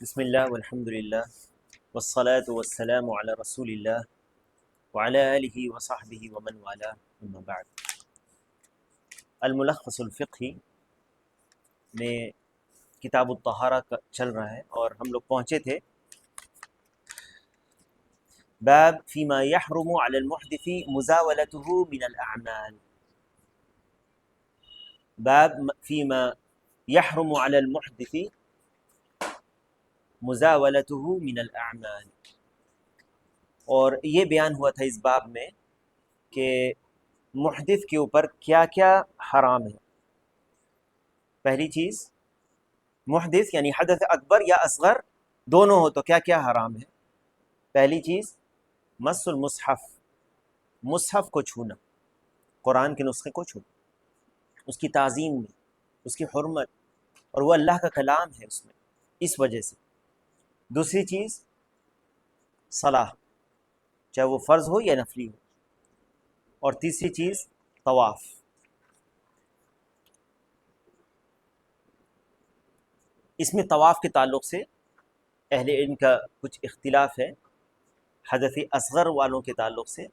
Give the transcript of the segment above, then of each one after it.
بسم اللہ والحمد للہ والصلاة والسلام علی رسول اللہ وعلی آلہ وصحبہ ومن والاه اما بعد۔ الملخص الفقہی میں کتاب الطہارہ کا چل رہا ہے اور ہم لوگ پہنچے تھے باب فیما یحرم علی المحدث مزاولته من الاعمال، باب فیما یحرم علی المحدث مزاولته من الاعمال، اور یہ بیان ہوا تھا اس باب میں کہ محدث کے اوپر کیا کیا حرام ہے۔ پہلی چیز، محدث یعنی حدث اکبر یا اصغر دونوں ہو تو کیا کیا حرام ہے۔ پہلی چیز مس المصحف، مصحف کو چھونا، قرآن کے نسخے کو چھونا، اس کی تعظیم میں، اس کی حرمت، اور وہ اللہ کا کلام ہے اس میں، اس وجہ سے۔ دوسری چیز صلاح، چاہے وہ فرض ہو یا نفلی ہو، اور تیسری چیز طواف۔ اس میں طواف کے تعلق سے اہل علم کا کچھ اختلاف ہے، حدث اصغر والوں کے تعلق سے،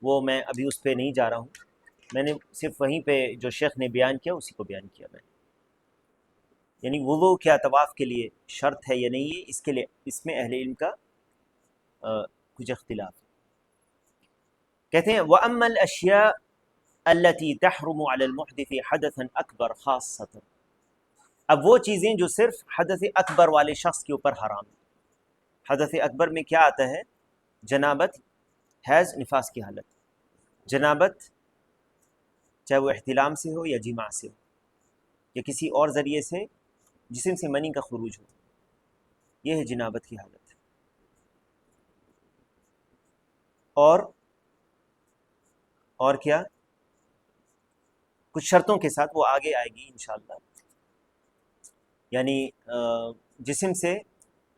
وہ میں ابھی اس پہ نہیں جا رہا ہوں، میں نے صرف وہیں پہ جو شیخ نے بیان کیا اسی کو بیان کیا میں نے، یعنی وضو کیا طواف کے لیے شرط ہے یا نہیں ہے، اس کے لیے اس میں اہل علم کا کچھ اختلاف ہے۔ کہتے ہیں وَأَمَّا الْأَشْيَاءُ الَّتِي تَحْرُمُ عَلَى الْمُحْدِثِ حَدَثًا أَكْبَرَ خاصَّةً، اب وہ چیزیں جو صرف حدث اکبر والے شخص کے اوپر حرام ہیں۔ حدث اکبر میں کیا آتا ہے؟ جنابت، حیض، نفاس کی حالت۔ جنابت چاہے وہ احتلام سے ہو یا جماع سے ہو یا کسی اور ذریعے سے جسم سے منی کا خروج ہو، یہ ہے جنابت کی حالت۔ اور کیا؟ کچھ شرطوں کے ساتھ، وہ آگے آئے گی انشاءاللہ، یعنی جسم سے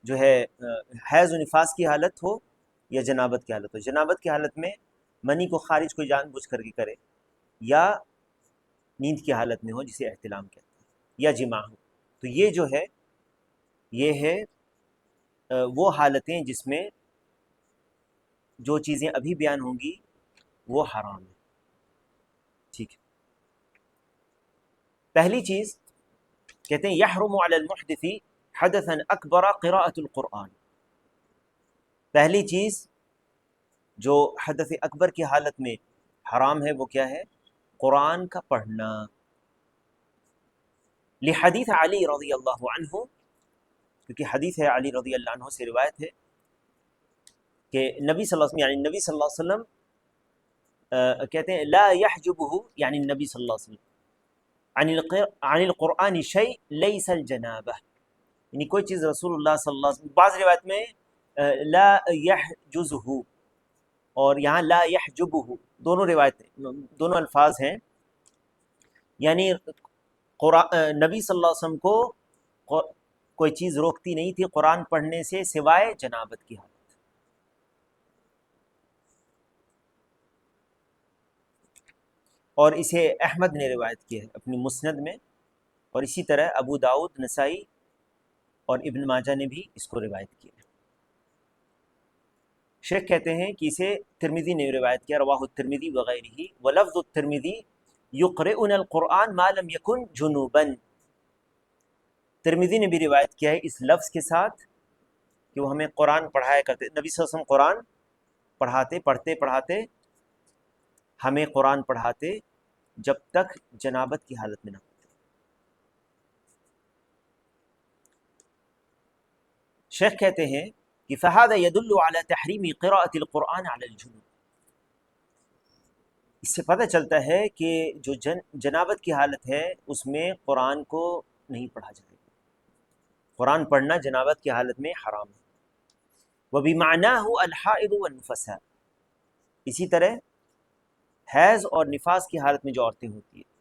جو ہے حیض و نفاس کی حالت ہو یا جنابت کی حالت ہو۔ جنابت کی حالت میں منی کو خارج کوئی جان بوجھ کر کے کرے، یا نیند کی حالت میں ہو جسے احتلام کہتے ہیں، یا جماع ہو، تو یہ جو ہے یہ ہے وہ حالتیں جس میں جو چیزیں ابھی بیان ہوں گی وہ حرام ہے۔ ٹھیک ہے، پہلی چیز کہتے ہیں یحرم علی المحدث حدثا اکبر قراءۃ القرآن، پہلی چیز جو حدث اکبر کی حالت میں حرام ہے وہ کیا ہے؟ قرآن کا پڑھنا، لحدیث علی رضی اللہ عنہ، کیونکہ حدیث ہے علی رضی اللہ عنہ سے روایت ہے کہ نبی صلی اللہ علیہ وسلم، یعنی نبی صلی اللہ علیہ وسلم کہتے ہیں لا يحجبه، یعنی نبی صلی اللہ علیہ وسلم عن القرآن شیء لیس الجنابہ، یعنی کوئی چیز رسول اللہ صلی اللہ علیہ وسلم، بعض روایت میں لا يحجزه اور یہاں لا يحجبه، دونوں روایتیں، دونوں الفاظ ہیں، یعنی نبی صلی اللہ علیہ وسلم کو کوئی چیز روکتی نہیں تھی قرآن پڑھنے سے سوائے جنابت کی حالت۔ اور اسے احمد نے روایت کیا ہے اپنی مسند میں، اور اسی طرح ابو داؤد، نسائی اور ابن ماجہ نے بھی اس کو روایت کیا ہے۔ شیخ کہتے ہیں کہ اسے ترمذی نے روایت کیا، رواہ الترمذی وغیرہ، ولفظ الترمذی یقرئنا القرآن ما لم یکن جنوبا، ترمذی نے بھی روایت کیا ہے اس لفظ کے ساتھ کہ وہ ہمیں قرآن پڑھایا کرتے، نبی صلی اللہ علیہ وسلم قرآن پڑھاتے ہمیں قرآن پڑھاتے جب تک جنابت کی حالت میں نہ ہوتے۔ شیخ کہتے ہیں کہ فَهَذَا يَدُلُّ عَلَى تَحْرِيمِ قِرَاءَةِ الْقُرْآنِ عَلَى الْجُنُوبِ، اس سے پتہ چلتا ہے کہ جو جنابت کی حالت ہے اس میں قرآن کو نہیں پڑھا جائے گا، قرآن پڑھنا جنابت کی حالت میں حرام ہے۔ وَبِمَعْنَاهُ الْحَائِضُ وَالنُّفَسَاء، اسی طرح حیض اور نفاس کی حالت میں جو عورتیں ہوتی ہیں۔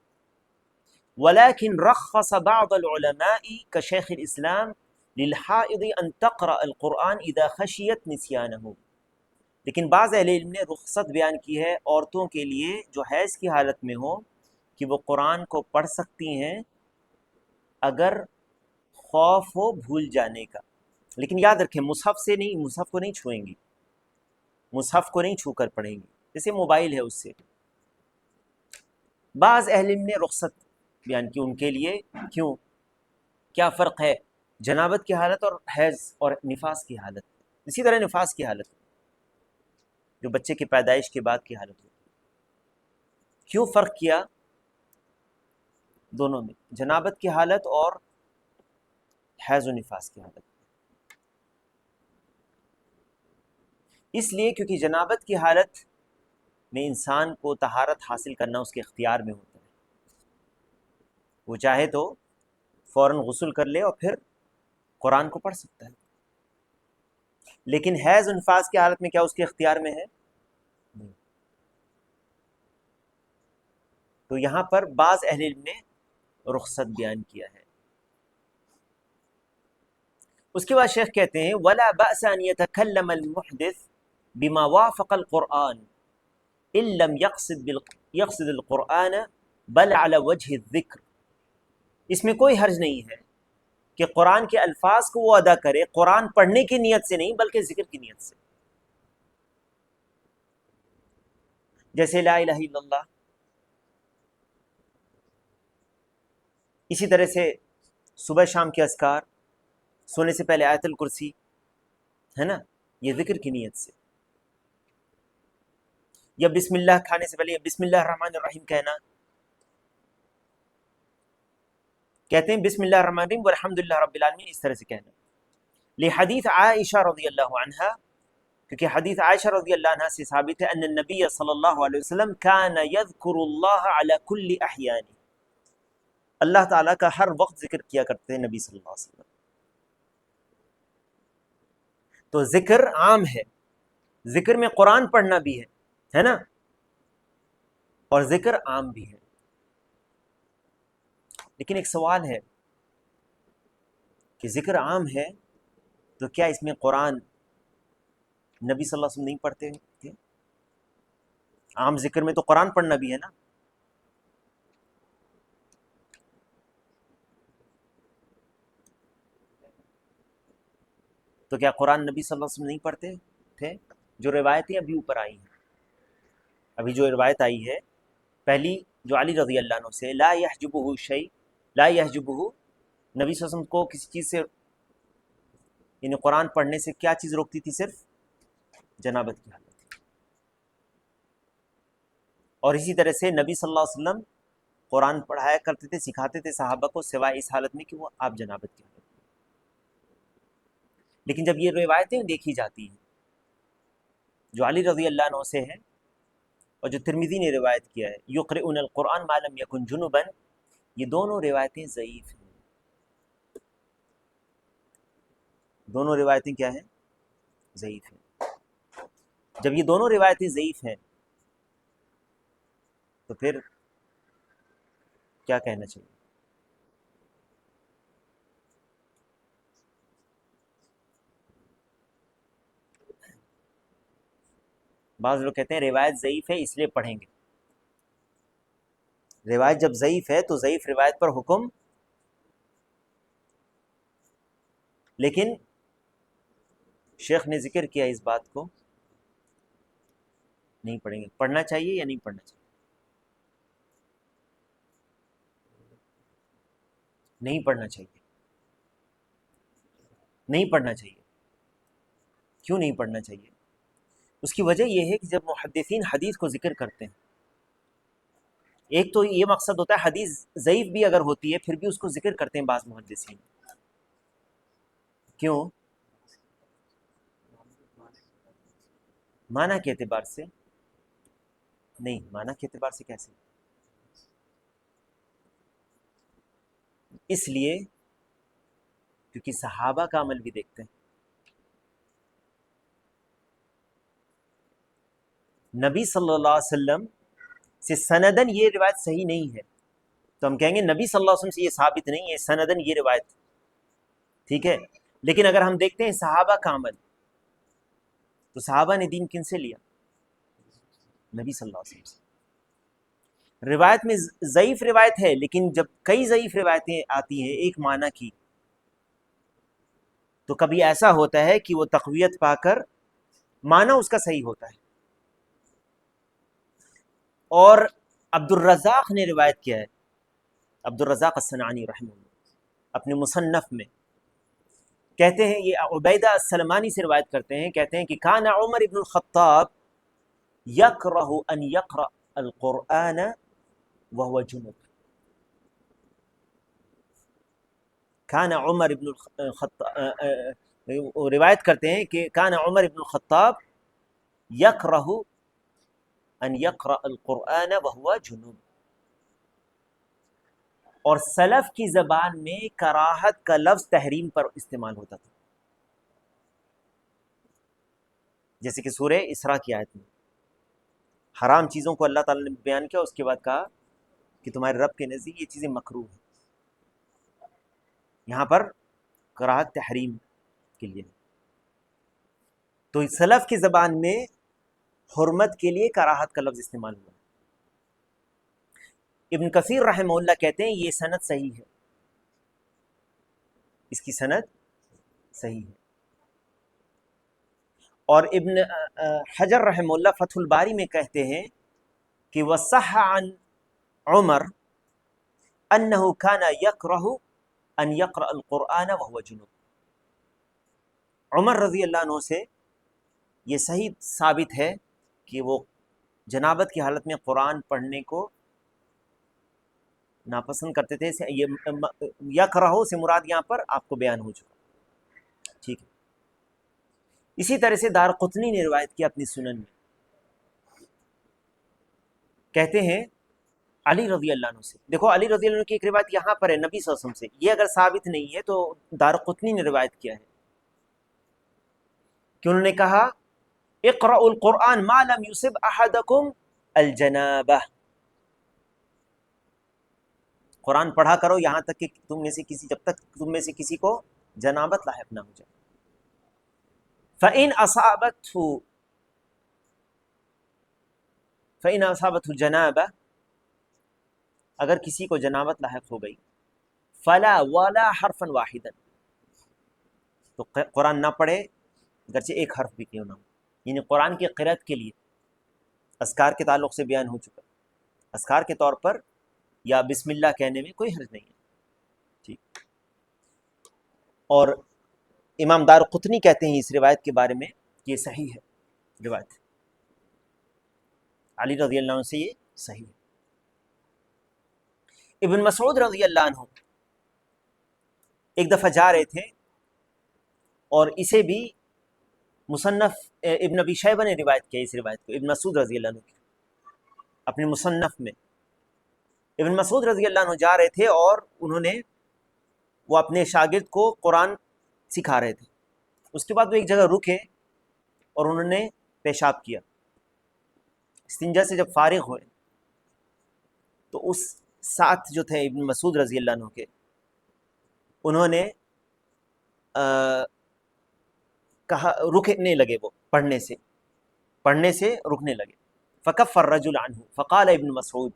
ولیکن رخص بعض العلماء کشیخ الاسلام للحائض ان تقرأ القرآن اذا خشیت نسیانہ، لیکن بعض اہل علم نے رخصت بیان کی ہے عورتوں کے لیے جو حیض کی حالت میں ہو کہ وہ قرآن کو پڑھ سکتی ہیں اگر خوف ہو بھول جانے کا، لیکن یاد رکھیں مصحف سے نہیں، مصحف کو نہیں چھوئیں گی، مصحف کو نہیں چھو کر پڑھیں گی، جیسے موبائل ہے اس سے۔ بعض اہل علم نے رخصت بیان کی ان کے لیے، کیوں؟ کیا فرق ہے جنابت کی حالت اور حیض اور نفاس کی حالت؟ اسی طرح نفاس کی حالت جو بچے کی پیدائش کے بعد کی حالت ہوتی ہے، کیوں فرق کیا دونوں میں، جنابت کی حالت اور حیض و نفاس کی حالت؟ اس لیے کیونکہ جنابت کی حالت میں انسان کو طہارت حاصل کرنا اس کے اختیار میں ہوتا ہے، وہ چاہے تو فوراً غسل کر لے اور پھر قرآن کو پڑھ سکتا ہے، لیکن حیض و نفاس کی حالت میں کیا اس کے اختیار میں ہے؟ نہیں۔ تو یہاں پر بعض اہل علم نے رخصت بیان کیا ہے۔ اس کے بعد شیخ کہتے ہیں وَلَا بَأْسَ أَن يَتَكَلَّمَ الْمُحْدِثُ بِمَا وَافَقَ الْقُرْآنَ إِن لَمْ يقصد القرآن بل على وجه الذکر۔ اس میں کوئی حرج نہیں ہے کہ قرآن کے الفاظ کو وہ ادا کرے قرآن پڑھنے کی نیت سے نہیں بلکہ ذکر کی نیت سے، جیسے لا الہ الا اللہ، اسی طرح سے صبح شام کے اذکار، سونے سے پہلے آیت الکرسی، ہے نا، یہ ذکر کی نیت سے، یا بسم اللہ کھانے سے پہلے بسم اللہ الرحمن الرحیم کہنا، کہتے ہیں بسم اللہ الرحمن الرحیم والحمد للہ رب العالمین، اس طرح سے کہنا، لحدیث عائشہ رضی اللہ عنہا، کیونکہ حدیث عائشہ رضی اللہ عنہ سے ثابت ہے ان النبی صلی اللہ علیہ وسلم کان یذکر اللہ علی کل احیانہ، اللہ تعالیٰ کا ہر وقت ذکر کیا کرتے ہیں نبی صلی اللہ علیہ وسلم۔ تو ذکر عام ہے، ذکر میں قرآن پڑھنا بھی ہے نا، اور ذکر عام بھی ہے، لیکن ایک سوال ہے کہ ذکر عام ہے تو کیا اس میں قرآن نبی صلی اللہ علیہ وسلم نہیں پڑھتے تھے؟ عام ذکر میں تو قرآن پڑھنا بھی ہے نا، تو کیا قرآن نبی صلی اللہ علیہ وسلم نہیں پڑھتے تھے؟ جو روایتیں ابھی اوپر آئی ہیں، ابھی جو روایت آئی ہے پہلی جو علی رضی اللہ عنہ سے لا یحجبہ شیء، لا یحجبہ، نبی صلی اللہ علیہ وسلم کو کسی چیز سے، یعنی قرآن پڑھنے سے کیا چیز روکتی تھی؟ صرف جنابت کی حالت۔ اور اسی طرح سے نبی صلی اللہ علیہ وسلم قرآن پڑھایا کرتے تھے، سکھاتے تھے صحابہ کو، سوائے اس حالت میں کہ وہ آپ جنابت کی حالت میں۔ لیکن جب یہ روایتیں دیکھی جاتی ہیں جو علی رضی اللہ عنہ سے ہے اور جو ترمذی نے روایت کیا ہے یقرؤون القرآن ما لم یکن جنبا، یہ دونوں روایتیں ضعیف ہیں، دونوں روایتیں کیا ہیں؟ ضعیف ہیں۔ جب یہ دونوں روایتیں ضعیف ہیں تو پھر کیا کہنا چاہیے؟ بعض لوگ کہتے ہیں روایت ضعیف ہے اس لیے پڑھیں گے، روایت جب ضعیف ہے تو ضعیف روایت پر حکم، لیکن شیخ نے ذکر کیا اس بات کو، نہیں پڑھیں گے، پڑھنا چاہیے یا نہیں پڑھنا چاہیے؟ نہیں پڑھنا چاہیے، نہیں پڑھنا چاہیے۔ کیوں نہیں پڑھنا چاہیے؟ اس کی وجہ یہ ہے کہ جب محدثین حدیث کو ذکر کرتے ہیں، ایک تو یہ مقصد ہوتا ہے حدیث ضعیف بھی اگر ہوتی ہے پھر بھی اس کو ذکر کرتے ہیں بعض محدثین، کیوں؟ معنی کے اعتبار سے نہیں، معنی کے اعتبار سے کیسے؟ اس لیے کیونکہ صحابہ کا عمل بھی دیکھتے ہیں، نبی صلی اللہ علیہ وسلم سے سندن یہ روایت صحیح نہیں ہے تو ہم کہیں گے نبی صلی اللہ علیہ وسلم سے یہ ثابت نہیں ہے سندن یہ روایت، ٹھیک ہے، لیکن اگر ہم دیکھتے ہیں صحابہ کا عمل تو صحابہ نے دین کن سے لیا؟ نبی صلی اللہ علیہ وسلم سے۔ روایت میں ضعیف روایت ہے، لیکن جب کئی ضعیف روایتیں آتی ہیں ایک معنی کی تو کبھی ایسا ہوتا ہے کہ وہ تقویت پا کر معنی اس کا صحیح ہوتا ہے. اور عبد الرزاق نے روایت کیا ہے، عبد الرزاق الصنعانی رحمہ اللہ اپنے مصنف میں کہتے ہیں، یہ عبیدہ السلمانی سے روایت کرتے ہیں، کہتے ہیں کہ کان عمر ابن الخطاب یکرہ ان یقرأ القرآن وهو جنب. کان عمر ابن الخطاب روایت کرتے ہیں کہ کان عمر ابن الخطاب یکرہ ان یقرأ القرآن وهو جنب. اور سلف کی زبان میں کراہت کا لفظ تحریم پر استعمال ہوتا تھا، جیسے کہ سورہ اسراء کی آیت میں حرام چیزوں کو اللہ تعالیٰ نے بیان کیا، اس کے بعد کہا کہ تمہارے رب کے نزدیک یہ چیزیں مکروہ ہیں. یہاں پر کراہت تحریم کے لیے. تو سلف کی زبان میں حرمت کے لیے کراہت کا لفظ استعمال ہوا. ابن کثیر رحمہ اللہ کہتے ہیں یہ سند صحیح ہے، اس کی سند صحیح ہے. اور ابن حجر رحمہ اللہ فتح الباری میں کہتے ہیں کہ وصح عن عمر انه كان يكره ان يقرأ القرآن وهو جنوب. عمر رضی اللہ عنہ سے یہ صحیح ثابت ہے کہ وہ جنابت کی حالت میں قرآن پڑھنے کو ناپسند کرتے تھے. یہ یکرہو سے مراد یہاں پر آپ کو بیان ہو چکا، ٹھیک ہے. اسی طرح سے دارقطنی نے روایت کی اپنی سنن میں، کہتے ہیں علی رضی اللہ عنہ سے. دیکھو علی رضی اللہ عنہ کی ایک روایت یہاں پر ہے نبی صلی اللہ علیہ وسلم سے، یہ اگر ثابت نہیں ہے تو دارقطنی نے روایت کیا ہے کہ انہوں نے کہا اقرأوا القرآن ما لم یصب احدکم الجنابہ. قرآن پڑھا کرو یہاں تک کہ جب تک تم میں سے کسی کو جنابت لاحق نہ ہو جائے. فَإِنْ أَصَابَتْهُ الْجَنَابَةُ، اگر کسی کو جنابت لاحق ہو گئی، فَلَا وَلَا حَرْفًا وَاحِدًا، تو قرآن نہ پڑھے اگرچہ ایک حرف بھی کیوں نہ ہو. یعنی قرآن کی قرأت کے لیے اذکار کے تعلق سے بیان ہو چکا، اذکار کے طور پر یا بسم اللہ کہنے میں کوئی حرج نہیں ہے، ٹھیک. اور امام دارقطنی کہتے ہیں اس روایت کے بارے میں کہ یہ صحیح ہے روایت، علی رضی اللہ عنہ سے یہ صحیح ہے. ابن مسعود رضی اللہ عنہ ایک دفعہ جا رہے تھے، اور اسے بھی مصنف ابن ابی شیبہ نے روایت کیا اس روایت کو ابن مسعود رضی اللہ عنہ کی اپنے مصنف میں. ابن مسعود رضی اللہ عنہ جا رہے تھے اور انہوں نے وہ اپنے شاگرد کو قرآن سکھا رہے تھے. اس کے بعد وہ ایک جگہ رکے اور انہوں نے پیشاب کیا. استنجا سے جب فارغ ہوئے تو اس ساتھ جو تھے ابن مسعود رضی اللہ عنہ کے، انہوں نے کہا، رکنے لگے، وہ پڑھنے سے رکنے لگے. فکف الرجل عنہ فقال ابن مسعود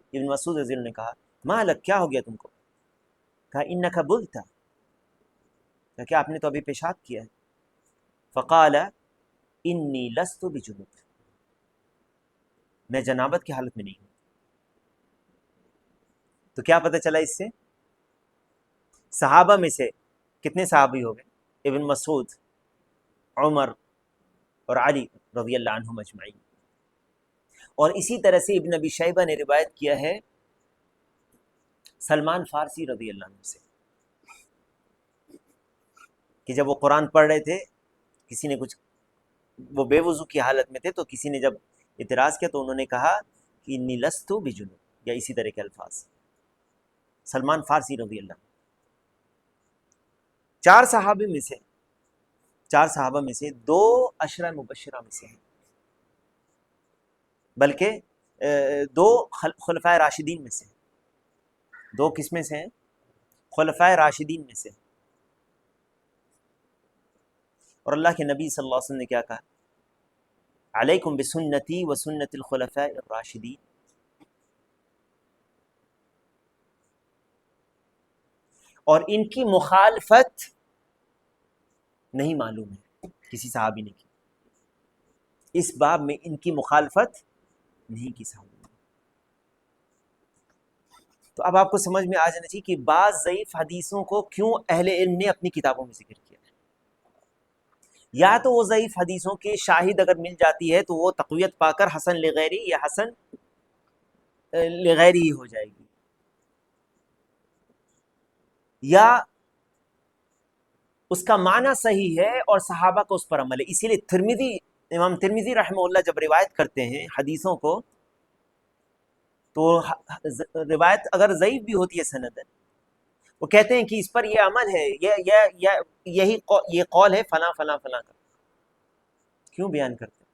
رضی اللہ عنہ نے کہا ما لک، کیا ہو گیا تم کو؟ کہا انک بلت، کہ آپ نے تو ابھی پیشاب کیا ہے. فقال انی لست بجنب، میں جنابت کی حالت میں نہیں ہوں. تو کیا پتہ چلا اس سے؟ صحابہ میں سے کتنے صحابی ہو گئے؟ ابن مسعود، عمر اور علی رضی اللہ عنہم اجمعین. اور اسی طرح سے ابن ابی شیبہ نے روایت کیا ہے سلمان فارسی رضی اللہ عنہ سے کہ جب وہ قرآن پڑھ رہے تھے، کسی نے کچھ، وہ بے وضو کی حالت میں تھے، تو کسی نے جب اعتراض کیا تو انہوں نے کہا کہ انی لست بجنب، یا اسی طرح کے الفاظ. سلمان فارسی رضی اللہ عنہ چار صحابہ میں سے دو عشرہ مبشرہ میں سے ہیں، بلکہ دو خلفائے راشدین میں سے ہیں. دو کس میں سے ہیں؟ خلفائے راشدین میں سے. اور اللہ کے نبی صلی اللہ علیہ وسلم نے کیا کہا؟ علیکم بسنتی و سنت الخلفاء الراشدین. اور ان کی مخالفت نہیں معلوم ہے کسی صحابی نے کی، اس باب میں ان کی مخالفت نہیں کی صحابی نے۔ تو اب آپ کو سمجھ میں آ جانا چاہیے کہ بعض ضعیف حدیثوں کو کیوں اہل علم نے اپنی کتابوں میں ذکر کیا، یا تو وہ ضعیف حدیثوں کے شاہد اگر مل جاتی ہے تو وہ تقویت پا کر حسن لغیری یا حسن لغیری ہی ہو جائے گی، یا اس کا معنی صحیح ہے اور صحابہ کو اس پر عمل ہے۔ اسی لیے امام ترمذی رحمہ اللہ جب روایت کرتے ہیں حدیثوں کو، تو روایت اگر ضعیف بھی ہوتی ہے سندن، وہ کہتے ہیں کہ اس پر یہ عمل ہے، یہ قول ہے فلاں فلاں فلاں کا، کیوں بیان کرتے ہیں؟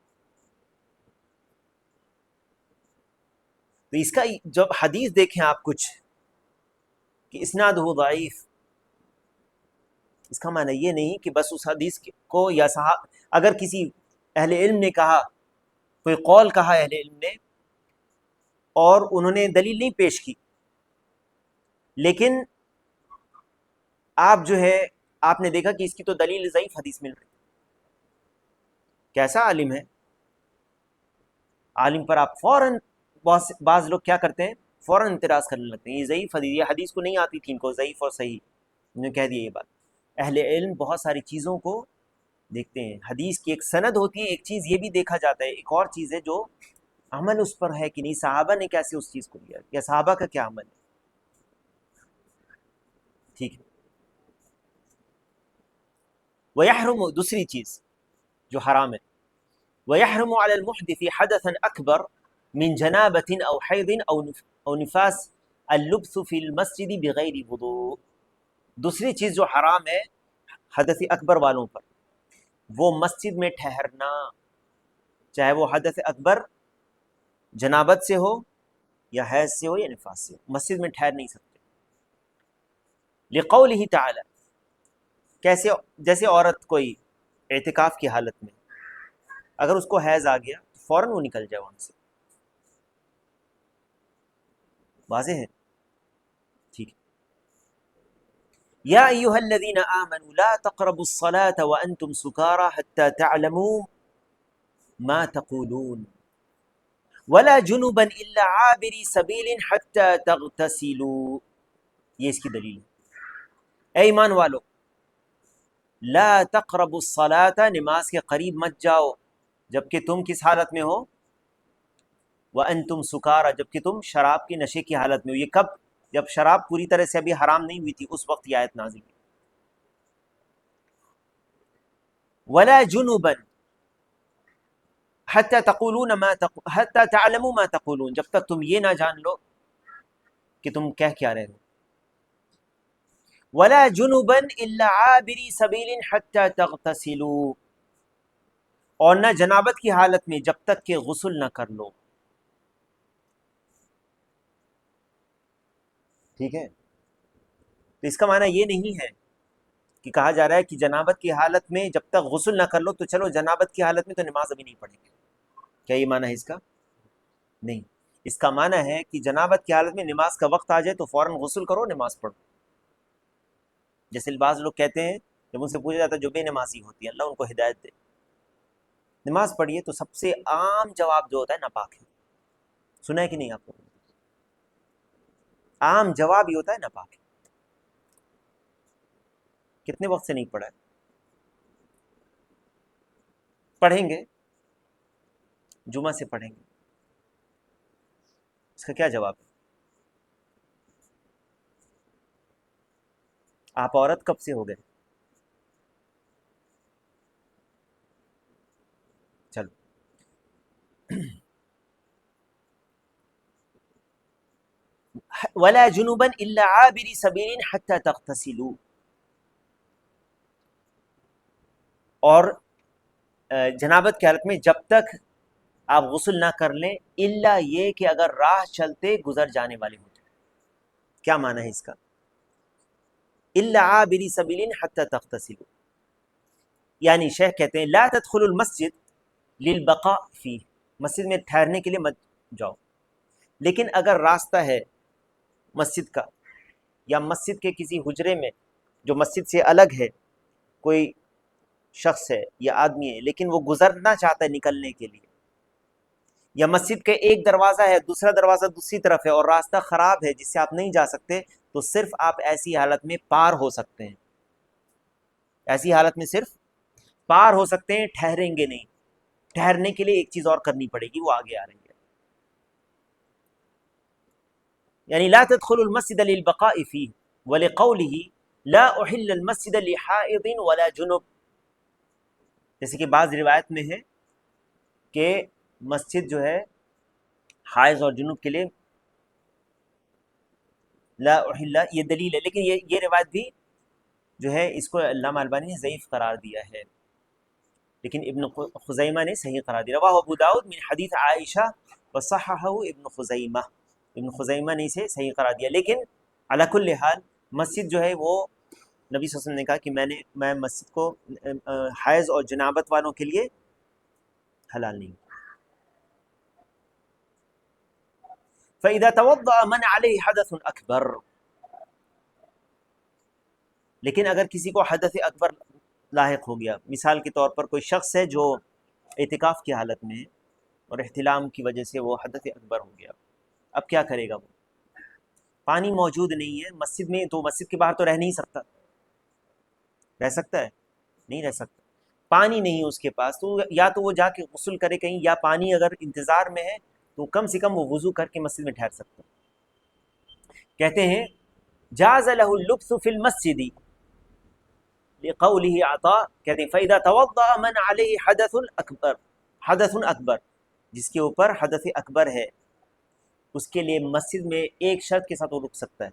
تو اس کا جب حدیث دیکھیں آپ کچھ کہ اسناد ہو ضعیف، اس کا معنی یہ نہیں کہ بس اس حدیث کو یا اگر کسی اہل علم نے کہا، کوئی قول کہا اہل علم نے اور انہوں نے دلیل نہیں پیش کی، لیکن آپ نے دیکھا کہ اس کی تو دلیل ضعیف حدیث مل رہی، کیسا عالم ہے؟ عالم پر آپ فوراً، بعض لوگ کیا کرتے ہیں، فوراً اعتراض کرنے لگتے ہیں، یہ ضعیف حدیث، یہ حدیث کو نہیں آتی تھی ان کو ضعیف اور صحیح، انہوں نے کہہ دیا یہ بات۔ اہل علم بہت ساری چیزوں کو دیکھتے ہیں، حدیث کی ایک سند ہوتی ہے، ایک چیز یہ بھی دیکھا جاتا ہے، ایک اور چیز ہے جو عمل اس پر ہے کہ نہیں، صحابہ نے کیسے اس چیز کو لیا یا صحابہ کا کیا عمل ہے، ٹھیک ہے۔ وَيَحْرُمُ، دوسری چیز جو حرام ہے، وَيَحْرُمُ عَلَى الْمُحْدِثِ حَدَثًا أَكْبَرَ مِنْ جَنَابَةٍ أَوْ حَيْضٍ أَوْ نِفَاسٍ اللُّبْثُ فِي الْمَسْجِدِ بِغَيْرِ وُضُوءٍ، دوسری چیز جو حرام ہے حدث اکبر والوں پر، وہ مسجد میں ٹھہرنا، چاہے وہ حدث اکبر جنابت سے ہو یا حیض سے ہو یا نفاس سے ہو، مسجد میں ٹھہر نہیں سکتے۔ لقولہ تعالی، کیسے؟ جیسے عورت کوئی اعتکاف کی حالت میں اگر اس کو حیض آ گیا تو فوراً وہ نکل جائے وہاں سے، واضح ہے؟ ٹھیک ہے۔ یا ایھا الذین آمنوا لا تقربوا الصلاة وانتم سکارى حتى تعلموا ما تقولون ولا جنبا الا عابری سبیل حتى تغتسلوا، یہ اس کی دلیل ہے۔ اے ایمان والو، لا تقربوا الصلاة، نماز کے قریب مت جاؤ جبکہ تم کس حالت میں ہو، وانتم سکارى، جبکہ تم شراب کی نشے کی حالت میں ہو۔ یہ کب؟ جب شراب پوری طرح سے ابھی حرام نہیں ہوئی تھی، اس وقت یہ آیت نازل ہوئی۔ ولا جنبا حتى تعلموا ما تقولون، جب تک تم یہ نہ جان لو کہ تم کہہ کیا رہے ہو۔ ولا جنبا الا عابری سبیل حتى تغتسلوا، اور نہ جنابت کی حالت میں جب تک کہ غسل نہ کر لو، ٹھیک ہے۔ تو اس کا معنی یہ نہیں ہے کہ کہا جا رہا ہے کہ جنابت کی حالت میں جب تک غسل نہ کر لو تو چلو جنابت کی حالت میں تو نماز ابھی نہیں پڑھیں گے، کیا یہ معنی ہے اس کا؟ نہیں، اس کا معنی ہے کہ جنابت کی حالت میں نماز کا وقت آ جائے تو فوراً غسل کرو، نماز پڑھو۔ جیسے بعض لوگ کہتے ہیں، جب ان سے پوچھا جاتا ہے جو بے نمازی ہوتی ہے، اللہ ان کو ہدایت دے، نماز پڑھیے، تو سب سے عام جواب جو ہوتا ہے ناپاک ہے۔ سنا ہے کہ نہیں آپ کو؟ عام جواب یہ ہوتا ہے ناپاک ہے۔ کتنے وقت سے نہیں پڑھا ہے؟ پڑھیں گے، جمعہ سے پڑھیں گے، اس کا کیا جواب ہے؟ آپ عورت کب سے ہو گئے؟ چلو ولا جنبا الا عابری سبیل حتى تغتسلوا، اور جنابت کی حالت میں جب تک آپ غسل نہ کر لیں، الا یہ کہ اگر راہ چلتے گزر جانے والے ہوں۔ کیا معنی ہے اس کا؟ الا عابری سبیل حتى تغتسلوا، یعنی شیخ کہتے ہیں لا تدخلوا المسجد للبقاء فیہ، مسجد میں ٹھہرنے کے لیے مت جاؤ، لیکن اگر راستہ ہے مسجد کا یا مسجد کے کسی حجرے میں جو مسجد سے الگ ہے، کوئی شخص ہے یا آدمی ہے لیکن وہ گزرنا چاہتا ہے نکلنے کے لیے، یا مسجد کے ایک دروازہ ہے دوسرا دروازہ دوسری طرف ہے اور راستہ خراب ہے جس سے آپ نہیں جا سکتے، تو صرف آپ ایسی حالت میں پار ہو سکتے ہیں، ایسی حالت میں صرف پار ہو سکتے ہیں، ٹھہریں گے نہیں۔ ٹھہرنے کے لیے ایک چیز اور کرنی پڑے گی، وہ آگے آ رہی ہے، یعنی لا تدخلوا المسجد للبقاء فيه ولقوله لا احل المسجد لحائض ولا جنب، جیسے کہ بعض روایت میں ہے کہ مسجد جو ہے حائض اور جنوب کے لیے لا احل، یہ دلیل ہے، لیکن یہ روایت بھی جو ہے اس کو علامہ البانی نے ضعیف قرار دیا ہے، لیکن ابن خزیمہ نے صحیح قرار دیا۔ رواہ ابو داؤد من حدیث عائشہ وصححہ ابن خزیمہ، ابن خزیمہ نے اسے صحیح قرار دیا، لیکن علی کل حال مسجد جو ہے وہ نبی صلی اللہ علیہ وسلم نے کہا کہ میں مسجد کو حیض اور جنابت والوں کے لیے حلال نہیں۔ فَإِذَا تَوَضَّأَ مَنْ عَلَيْهِ حَدَثٌ أَكْبَرٌ، لیکن اگر کسی کو حدث اکبر لاحق ہو گیا، مثال کے طور پر کوئی شخص ہے جو اعتکاف کی حالت میں ہے اور احتلام کی وجہ سے وہ حدث اکبر ہو گیا، اب کیا کرے گا؟ وہ پانی موجود نہیں ہے مسجد میں، تو مسجد کے باہر تو رہ نہیں سکتا، رہ سکتا ہے؟ نہیں رہ سکتا، پانی نہیں ہے اس کے پاس، تو یا تو وہ جا کے غسل کرے کہیں، یا پانی اگر انتظار میں ہے تو کم سے کم وہ وضو کر کے مسجد میں ٹھہر سکتا۔ کہتے ہیں جاز له اللبس فی المسجد لقوله عطاء، کہتے ہیں فَإِذَا تَوَضَّأَ مَنْ عَلَيْهِ حدث اکبر، جس کے اوپر حدث اکبر ہے اس کے لیے مسجد میں ایک شرط کے ساتھ وہ رک سکتا ہے،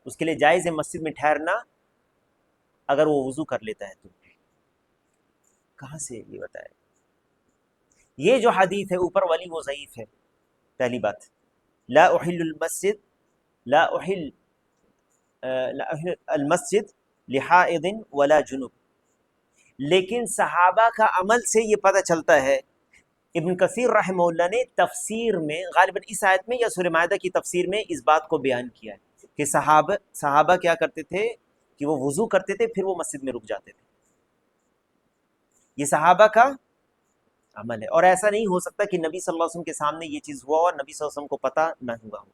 اس کے لیے جائز ہے مسجد میں ٹھہرنا اگر وہ وضو کر لیتا ہے تو۔ کہاں سے یہ بتایا؟ یہ جو حدیث ہے اوپر والی وہ ضعیف ہے، پہلی بات، لا احل المسجد المسجد لحائض ولا جنوب، لیکن صحابہ کا عمل سے یہ پتہ چلتا ہے۔ ابن کثیر رحمہ اللہ نے تفسیر میں غالباً اس آیت میں یا سورہ مائدہ کی تفسیر میں اس بات کو بیان کیا ہے کہ صحابہ کیا کرتے تھے کہ وہ وضو کرتے تھے پھر وہ مسجد میں رک جاتے تھے، یہ صحابہ کا عمل ہے، اور ایسا نہیں ہو سکتا کہ نبی صلی اللہ علیہ وسلم کے سامنے یہ چیز ہوا اور نبی صلی اللہ علیہ وسلم کو پتہ نہ ہوا ہو۔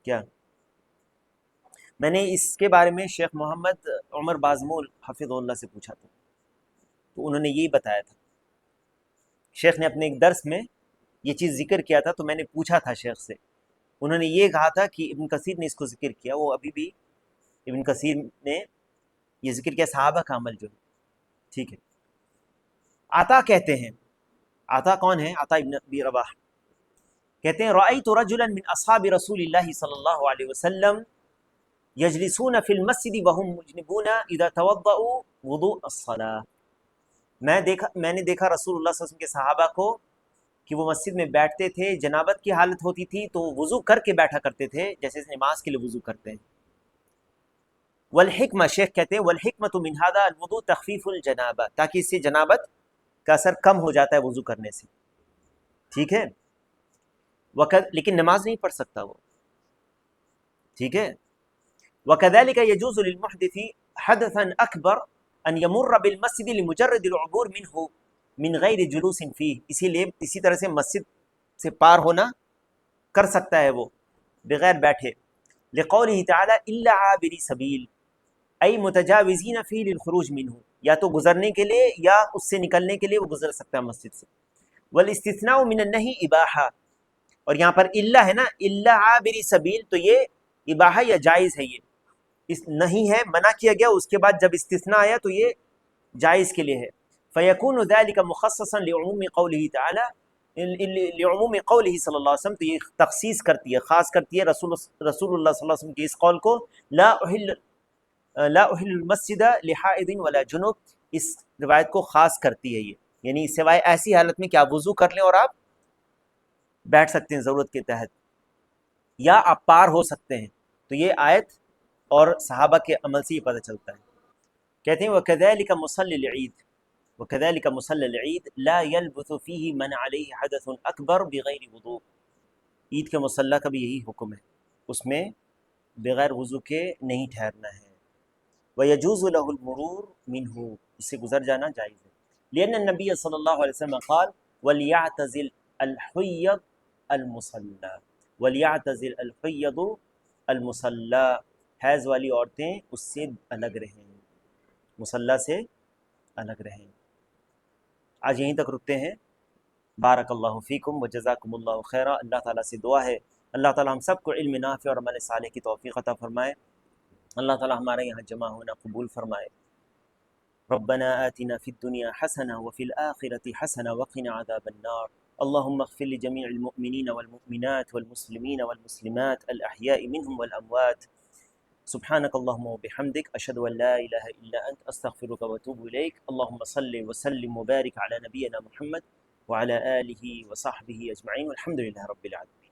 کیا میں نے اس کے بارے میں شیخ محمد عمر بازمول حفظ اللہ سے پوچھا تھا، تو انہوں نے یہی بتایا تھا، شیخ نے اپنے ایک درس میں یہ چیز ذکر کیا تھا، تو میں نے پوچھا تھا شیخ سے، انہوں نے یہ کہا تھا کہ ابن کثیر نے اس کو ذکر کیا، وہ ابھی بھی ابن کثیر نے یہ ذکر کیا صحابہ کا عمل جو ہے، ٹھیک ہے۔ عطا کہتے ہیں، عطا کون ہے؟ عطا ابن ابی رباح کہتے ہیں رأیت رجلا من اصحاب رسول اللہ صلی اللہ علیہ وسلم یجلسون فی المسجد وهم مجنبون اذا توضؤوا وضوء الصلاة، میں نے دیکھا رسول اللہ صلی اللہ علیہ وسلم کے صحابہ کو کہ وہ مسجد میں بیٹھتے تھے، جنابت کی حالت ہوتی تھی تو وضو کر کے بیٹھا کرتے تھے جیسے نماز کے لیے وضو کرتے ہیں۔ والحکمہ، شیخ کہتے ہیں والحکمۃ من ھذا الوضوء تخفیف الجنابہ، تاکہ اس سے جنابت کا اثر کم ہو جاتا ہے وضو کرنے سے، ٹھیک ہے، لیکن نماز نہیں پڑھ سکتا وہ، ٹھیک ہے۔ وَكَذَلِكَ يَجُوزُ لِلْمُحْدِثِ حَدَثًا أَكْبَرَ أَنْ يَمُرَّ بِالْمَسْجِدِ لِمُجَرِّدِ الْعُبُورِ مِنْهُ مِنْ غَيْرِ جُلُوسٍ فِيهِ، اسی طرح سے مسجد سے پار ہونا کر سکتا ہے وہ بغیر بیٹھے، لِقَوْلِهِ تَعَالَى إِلَّا عَابِرِي سَبِيلٍ أي متجاوزین فی للخروج منہ، یا تو گزرنے کے لیے یا اس سے نکلنے کے لیے وہ گزر سکتا ہے مسجد سے۔ والاستثناء من النہی اباحہ، اور یہاں پر الا ہے نا، الا عابری سبیل، تو یہ اباحہ یا جائز ہے، یہ اس نہیں ہے، منع کیا گیا، اس کے بعد جب استثناء آیا تو یہ جائز کے لیے ہے۔ فیکون ذلک مخصصا لعموم قولہ تعالی، لعموم قولہ صلی اللہ علیہ وسلم، تو یہ تخصیص کرتی ہے، خاص کرتی ہے رسول اللہ صلی اللہ علیہ وسلم کے اس قول کو، لا احل المسجد لحائض ولا جنوب، اس روایت کو خاص کرتی ہے یہ، یعنی سوائے ایسی حالت میں کہ آپ وضو کر لیں اور آپ بیٹھ سکتے ہیں ضرورت کے تحت، یا آپ پار ہو سکتے ہیں، تو یہ آیت اور صحابہ کے عمل سے یہ پتہ چلتا ہے۔ کہتے ہیں وَكَذَلِكَ مُصَلِّ الْعِيدِ، وَكَذَلِكَ مُصَلِّ الْعِيدِ لَا يَلْبُثُ فِيهِ مَنْ عَلَيْهِ حَدَثٌ أَكْبَرُ بِغَيْرِ وُضُوء، عید کے مصلی کا بھی یہی حکم ہے، اس میں بغیر وضو کے نہیں ٹھہرنا ہے۔ وَيَجُوزُ لَهُ الْمُرُورُ مِنْهُ، اس سے گزر جانا جائز ہے. لأن النبی صلی اللہ علیہ وسلم قال وَلْيَعْتَزِلْ الْحُيَّضُ الْمُصَلَّى، وَلْيَعْتَزِلْ الْحُيَّضُ الْمُصَلَّى، حیض والی عورتیں اس سے الگ رہیں، مصلی سے الگ رہیں. آج یہیں تک رکتے ہیں. بارک اللہ فیکم و جزاکم اللہ خیرہ. اللہ تعالیٰ سے دعا ہے اللہ تعالیٰ ہم سب کو علم نافع اور عمل صالح کی توفیق عطا فرمائے. اللہ تعالیٰ ہمارے یہاں جمع ہونا قبول فرمائے. ربنا آتنا فی الدنیا حسنہ وفی الآخرة حسنہ وقنا عذاب النار. اللهم اغفر لجميع المؤمنين والمؤمنات والمسلمين والمسلمات الأحياء منهم والأموات. سبحانك اللهم وبحمدك أشهد أن لا إله إلا أنت أستغفرك وأتوب إليك. اللهم صل وسلم وبارك على نبينا محمد وعلى آله وصحبه أجمعين والحمد لله رب العالمين.